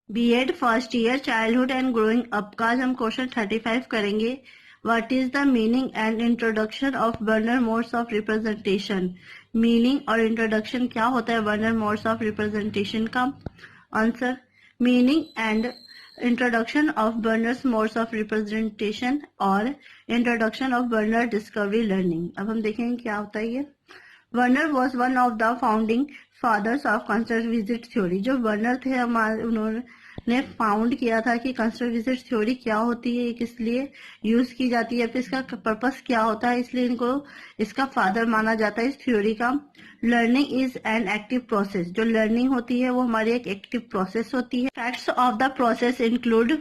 BEd first year childhood and growing up का आज हम क्वेश्चन 35 करेंगे। What is the meaning and introduction of Bruner modes of representation. Meaning और introduction क्या होता है वर्नर मोड्स ऑफ रिप्रेजेंटेशन का। Answer, meaning and introduction of Bruner's modes of representation और introduction of Bruner discovery learning. अब हम देखेंगे क्या होता है ये। Bruner was one of the founding fathers of constructivist theory. जो वर्नर थे हमारे, उन्होंने फाउंड किया था कि कंस्ट्रक्टिविस्ट थ्योरी क्या होती है, किस लिए यूज की जाती है, फिर इसका पर्पस क्या होता है, इसलिए इनको इसका फादर माना जाता है इस थ्योरी का। Learning is an active process. जो लर्निंग होती है वो हमारी एक एक्टिव प्रोसेस होती है। Facts of the process include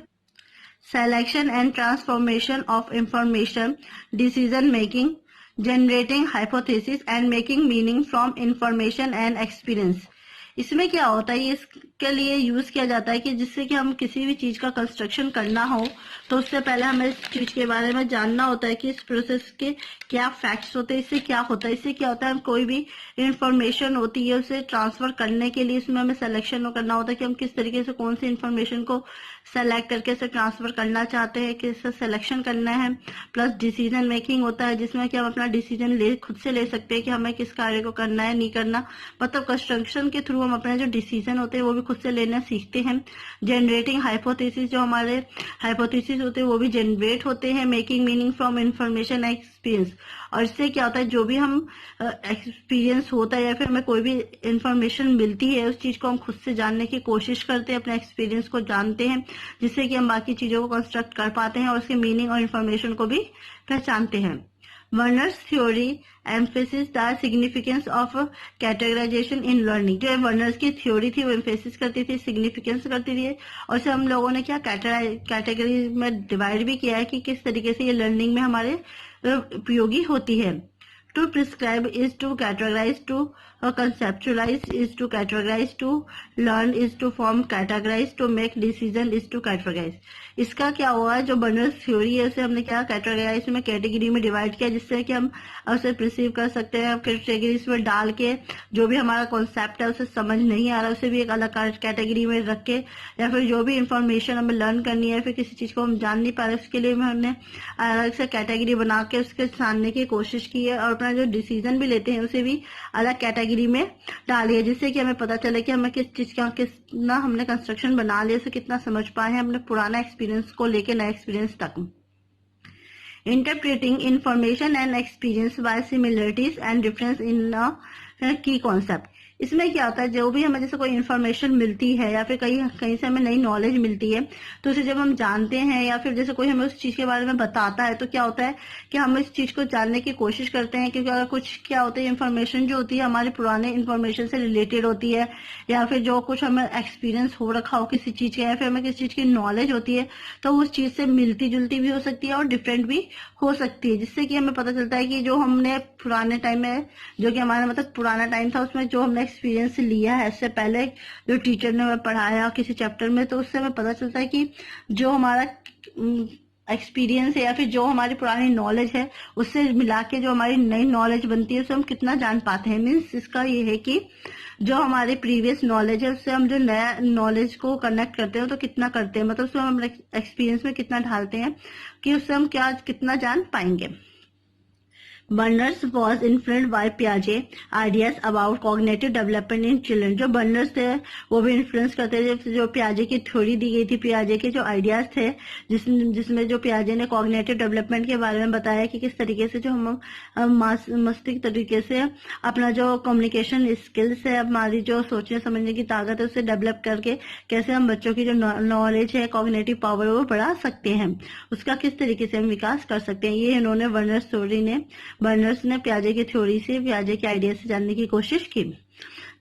selection and transformation of information, decision making, generating hypothesis and making meaning from information and experience। इसमें क्या होता है, ये इसके लिए यूज किया जाता है कि जिससे कि हम किसी भी चीज का कंस्ट्रक्शन करना हो तो उससे पहले हमें इस चीज के बारे में जानना होता है कि इस प्रोसेस के क्या फैक्ट्स होते हैं, इससे क्या होता है। इससे क्या होता है, हम कोई भी इंफॉर्मेशन होती है उसे ट्रांसफर करने के लिए इसमें हमें सिलेक्शन करना होता है कि हम किस तरीके से कौन सी इंफॉर्मेशन को सेलेक्ट करके इसे ट्रांसफर करना चाहते हैं, किससे सिलेक्शन करना है। प्लस डिसीजन मेकिंग होता है जिसमें कि हम अपना डिसीजन खुद से ले सकते हैं कि हमें किस कार्य को करना है, नहीं करना। मतलब कंस्ट्रक्शन के थ्रू हम अपने जो डिसीजन होते हैं वो भी खुद से लेना सीखते हैं। जनरेटिंग हाइपोथेसिस, जो हमारे हाइपोथेसिस होते हैं वो भी जनरेट होते हैं। Making meaning from information experience, और इससे क्या होता है, जो भी हम एक्सपीरियंस होता है या फिर हमें कोई भी इंफॉर्मेशन मिलती है उस चीज को हम खुद से जानने की कोशिश करते हैं, अपने एक्सपीरियंस को जानते हैं, जिससे कि हम बाकी चीजों को कंस्ट्रक्ट कर पाते हैं और उसके मीनिंग और इंफॉर्मेशन को भी पहचानते हैं। Werner's theory emphasis the significance of categorization in learning. जो वर्नर्स की थ्योरी थी वो एम्फेसिस करती थी, सिग्निफिकेंस करती थी, और से हम लोगों ने क्या कैटेगरी में डिवाइड भी किया है कि किस तरीके से ये लर्निंग में हमारे उपयोगी होती है। To prescribe is to categorize, to conceptualize is to categorize, to learn is to form, categorize to make decision is to categorize। इसका क्या हुआ है, जो वर्नर्स थ्योरी है उसे हमने क्या कैटेगराइज में कैटेगरी में डिवाइड किया, जिससे कि हम उसे प्रिसीव कर सकते हैं। कैटेगरीज में डाल के जो भी हमारा कॉन्सेप्ट है उसे समझ नहीं आ रहा उसे भी एक अलग कैटेगरी में रख के, या फिर जो भी इंफॉर्मेशन हमें लर्न करनी है, फिर किसी चीज को हम जान नहीं पा रहे उसके लिए हमने अलग से कैटेगरी बना के उसके जानने की कोशिश की है, और अपना जो डिसीजन भी लेते हैं उसे भी अलग कैटेगरी में डालिए, जिससे कि हमें पता चले कि हमें किस चीज का कितना हमने कंस्ट्रक्शन बना लिया, उसे कितना समझ पाए हैं अपने पुराना एक्सपीरियंस को लेके नए एक्सपीरियंस तक। Interpreting information and experience by similarities and difference in की कॉन्सेप्ट। इसमें क्या होता है, जो भी हमें जैसे कोई इन्फॉर्मेशन मिलती है या फिर कहीं कहीं से हमें नई नॉलेज मिलती है तो उसे जब हम जानते हैं या फिर जैसे कोई हमें उस चीज के बारे में बताता है तो क्या होता है कि हम इस चीज को जानने की कोशिश करते हैं, क्योंकि अगर कुछ क्या होता है इन्फॉर्मेशन जो होती है हमारे पुराने इन्फॉर्मेशन से रिलेटेड होती है, या फिर जो कुछ हमें एक्सपीरियंस हो रखा हो किसी चीज का, या फिर हमें किसी चीज की नॉलेज होती है तो उस चीज से मिलती जुलती भी हो सकती है और डिफरेंट भी हो सकती है, जिससे कि हमें पता चलता है कि जो हमने पुराने टाइम में, जो कि हमारा मतलब पुराना टाइम था उसमें जो हमने एक्सपीरियंस लिया है इससे पहले जो टीचर ने हमें पढ़ाया किसी चैप्टर में, तो उससे हमें पता चलता है कि जो हमारा एक्सपीरियंस है या फिर जो हमारी पुरानी नॉलेज है उससे मिला के जो हमारी नई नॉलेज बनती है उससे हम कितना जान पाते हैं। मीन्स इसका ये है कि जो हमारी प्रीवियस नॉलेज है उससे हम जो नया नॉलेज को कनेक्ट करते हैं तो कितना करते हैं, मतलब उसमें हम एक्सपीरियंस में कितना ढालते हैं कि उससे हम क्या कितना जान पाएंगे। बर्नर्स वॉज इन्फ्लुएंस्ड बाय पियाजे ideas about cognitive development in children. जो बर्नर्स थे वो भी इन्फ्लुएंस करते थे, जो पियाजे की थ्योरी दी गई थी, पियाजे के जो आइडियाज थे जिसमें जो पियाजे ने कॉग्निटिव डेवलपमेंट के बारे में बताया कि किस तरीके से जो हम मस्तिष्क तरीके से अपना जो कम्युनिकेशन स्किल्स है, हमारी जो सोचने समझने की ताकत है उसे डेवलप करके कैसे हम बच्चों की जो नॉलेज है कॉग्निटिव पावर वो बढ़ा सकते हैं, उसका किस तरीके से हम विकास कर सकते हैं। ये इन्होंने बर्नर्स ने पियाजे की थ्योरी से, पियाजे के आइडिया से जानने की कोशिश की।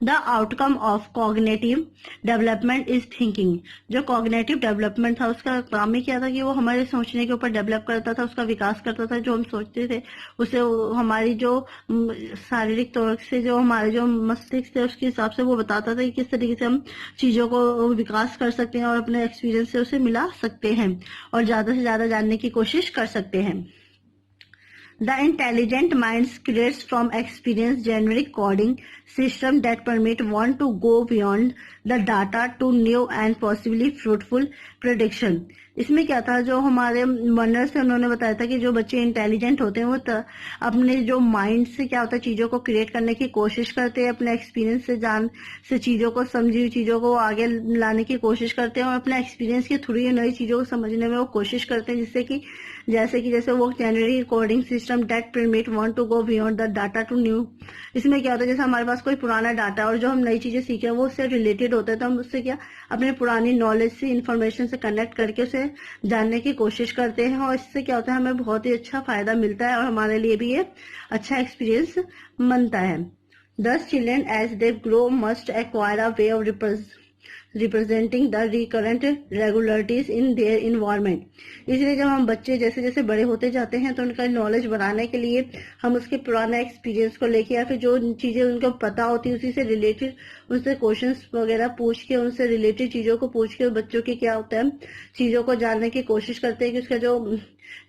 The outcome of cognitive development is thinking. जो कॉग्निटिव डेवलपमेंट था उसका काम ही क्या था कि वो हमारे सोचने के ऊपर डेवलप करता था, उसका विकास करता था। जो हम सोचते थे उसे हमारी जो शारीरिक तौर से जो हमारे जो मस्तिष्क थे उसके हिसाब से वो बताता था कि किस तरीके से हम चीजों को विकास कर सकते हैं और अपने एक्सपीरियंस से उसे मिला सकते हैं और ज्यादा से ज्यादा जानने की कोशिश कर सकते हैं। The intelligent minds creates from experience generic coding system that permit one to go beyond the data to new and possibly fruitful prediction. इसमें क्या था, जो हमारे वनर्स थे उन्होंने बताया था कि जो बच्चे इंटेलिजेंट होते हैं वो अपने जो माइंड से क्या होता है चीजों को क्रिएट करने की कोशिश करते हैं, अपने एक्सपीरियंस से चीजों को समझी हुई चीजों को आगे लाने की कोशिश करते हैं और अपने एक्सपीरियंस के थ्रू नई चीजों को समझने में वो कोशिश करते हैं, जिससे कि जैसे वो generative coding system that permit want to go beyond the data to new. इसमें क्या होता है, जैसे हमारे पास कोई पुराना डाटा और जो हम नई चीजें सीख रहे हैं वो उससे रिलेटेड होता है, तो हम उससे क्या अपने पुरानी नॉलेज से इंफॉर्मेशन से कनेक्ट करके उसे जानने की कोशिश करते हैं और इससे क्या होता है हमें बहुत ही अच्छा फायदा मिलता है और हमारे लिए भी ये अच्छा एक्सपीरियंस बनता है। Thus children as they grow must acquire a way of representing the recurrent regularities in their environment. इसलिए जब हम बच्चे जैसे जैसे बड़े होते जाते हैं तो उनका नॉलेज बढ़ाने के लिए हम उसके पुराने एक्सपीरियंस को लेके या फिर जो चीजें उनको पता होती है उसी से रिलेटेड उनसे क्वेश्चंस वगैरह पूछ के उनसे रिलेटेड चीजों को पूछ के बच्चों की क्या होता है चीजों को जानने की कोशिश करते हैं कि उसका जो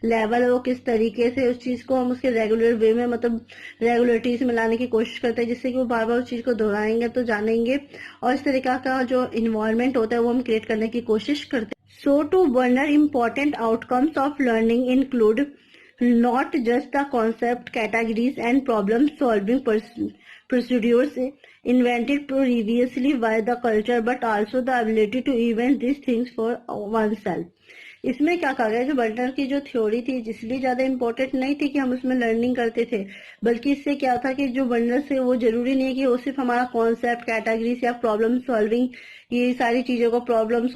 लेवल है वो किस तरीके से उस चीज को हम उसके रेगुलर वे में मतलब रेगुलरिटीज में लाने की कोशिश करते हैं, जिससे कि वो बार बार उस चीज को दोहराएंगे तो जानेंगे और इस तरीका का जो इन्वायरमेंट होता है वो हम क्रिएट करने की कोशिश करते हैं। So to Bruner important outcomes of learning include not just the concept categories and problem solving procedures invented previously by the culture but also the ability to invent these things for oneself. इसमें क्या कहा गया, जो burner की जो theory थी इसलिए ज्यादा इम्पोर्टेंट नहीं थी कि हम उसमें लर्निंग करते थे, बल्कि इससे क्या था कि जो बर्नर से वो जरूरी नहीं है कि वो सिर्फ हमारा कॉन्सेप्ट कैटेगरीज या प्रॉब्लम सॉल्विंग ये सारी चीजों को प्रॉब्लम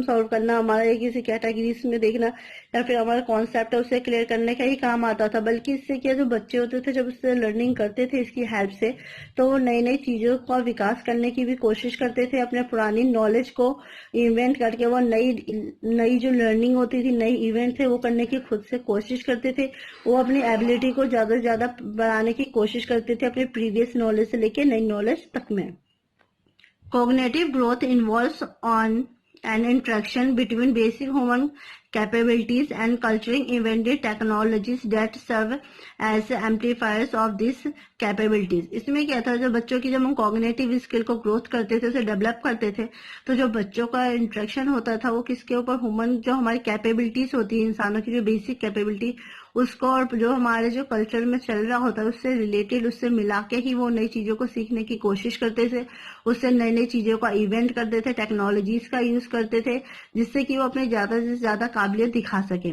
सॉल्व करना हमारे किसी कैटेगरीज में देखना या फिर हमारा कॉन्सेप्ट है उसे क्लियर करने का ही काम आता था, बल्कि इससे क्या जो बच्चे होते थे जब उससे लर्निंग करते थे इसकी हेल्प से तो वो नई नई चीजों का विकास करने की भी कोशिश करते थे, अपने पुरानी नॉलेज को इन्वेंट करके वो नई जो लर्निंग होती थी नई इवेंट थे वो करने की खुद से कोशिश करते थे, वो अपनी एबिलिटी को ज्यादा से ज्यादा बढ़ाने की कोशिश करते थे अपने प्रीवियस नॉलेज से लेके नई नॉलेज तक में। Cognitive growth involves on an interaction between basic human capabilities and culturally invented technologies that serve as amplifiers of these capabilities. इसमें क्या था, जब बच्चों की जब हम कॉग्निटिव स्किल को ग्रोथ करते थे उसे डेवलप करते थे तो जो बच्चों का इंटरेक्शन होता था वो किसके ऊपर ह्यूमन जो हमारी कैपेबिलिटीज होती है इंसानों की जो बेसिक कैपेबिलिटी उसको और जो हमारे जो कल्चर में चल रहा होता है उससे रिलेटेड उससे मिला के ही वो नई चीजों को सीखने की कोशिश करते थे, उससे नई नई चीजों का इवेंट करते थे, टेक्नोलॉजीज का यूज करते थे जिससे कि वो अपने ज्यादा से ज्यादा काबिलियत दिखा सके।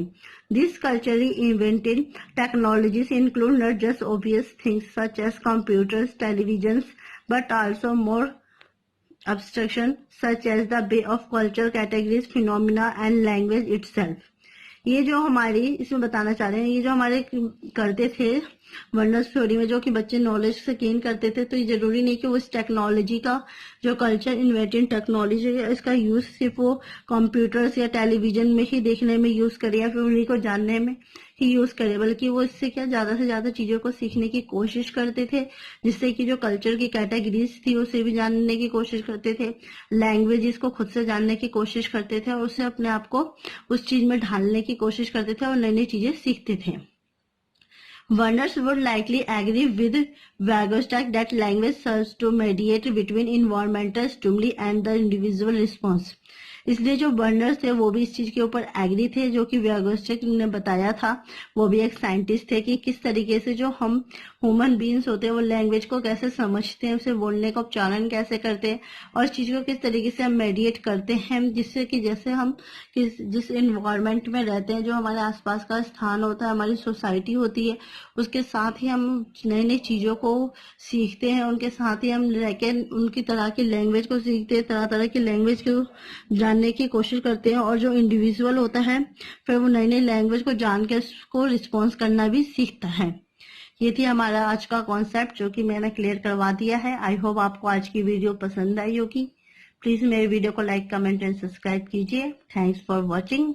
This culturally invented technologies include not just obvious things such as computers television but also more abstraction such as the way of culture categories phenomena and language itself. ये जो हमारी इसमें बताना चाह रहे हैं ये जो हमारे करते थे वंडर्स थ्योरी में जो कि बच्चे नॉलेज से गेन करते थे, तो ये जरूरी नहीं कि वो इस टेक्नोलॉजी का जो कल्चर इन्वेंटेड टेक्नोलॉजी है इसका यूज सिर्फ वो कंप्यूटर्स या टेलीविजन में ही देखने में यूज करे या फिर उन्हीं को जानने में ही यूज करे, बल्कि वो इससे क्या ज्यादा से ज्यादा चीजों को सीखने की कोशिश करते थे, जिससे कि जो कल्चर की कैटेगरीज थी उसे भी जानने की कोशिश करते थे, लैंग्वेजेस को खुद से जानने की कोशिश करते थे और उसे अपने आप को उस चीज में ढालने की कोशिश करते थे और नई नई चीजें सीखते थे। Wonders would likely agree with Wagostack that language serves to mediate between environmental stimuli and the individual response. इसलिए जो बर्नर्स थे वो भी इस चीज के ऊपर एग्री थे जो कि वागोस्टैक ने बताया था, वो भी एक साइंटिस्ट थे कि किस तरीके से जो हम ह्यूमन बीइंग्स होते हैं वो लैंग्वेज को कैसे समझते हैं, उसे बोलने का उच्चारण कैसे करते हैं और इस चीज को किस तरीके से हम मेडिएट करते हैं, जिससे कि जैसे हम जिस इन्वायरमेंट में रहते हैं जो हमारे आसपास का स्थान होता है हमारी सोसाइटी होती है उसके साथ ही हम नई नई चीजों को सीखते हैं, उनके साथ ही हम रहकर उनकी तरह की लैंग्वेज को सीखते हैं, तरह तरह की लैंग्वेज को जानने की कोशिश करते हैं और जो इंडिविजुअल होता है फिर वो नई नई लैंग्वेज को जान के उसको रिस्पॉन्स करना भी सीखता है। ये थी हमारा आज का कॉन्सेप्ट जो कि मैंने क्लियर करवा दिया है। आई होप आपको आज की वीडियो पसंद आई होगी। प्लीज मेरे वीडियो को लाइक कमेंट एंड सब्सक्राइब कीजिए। Thanks for watching.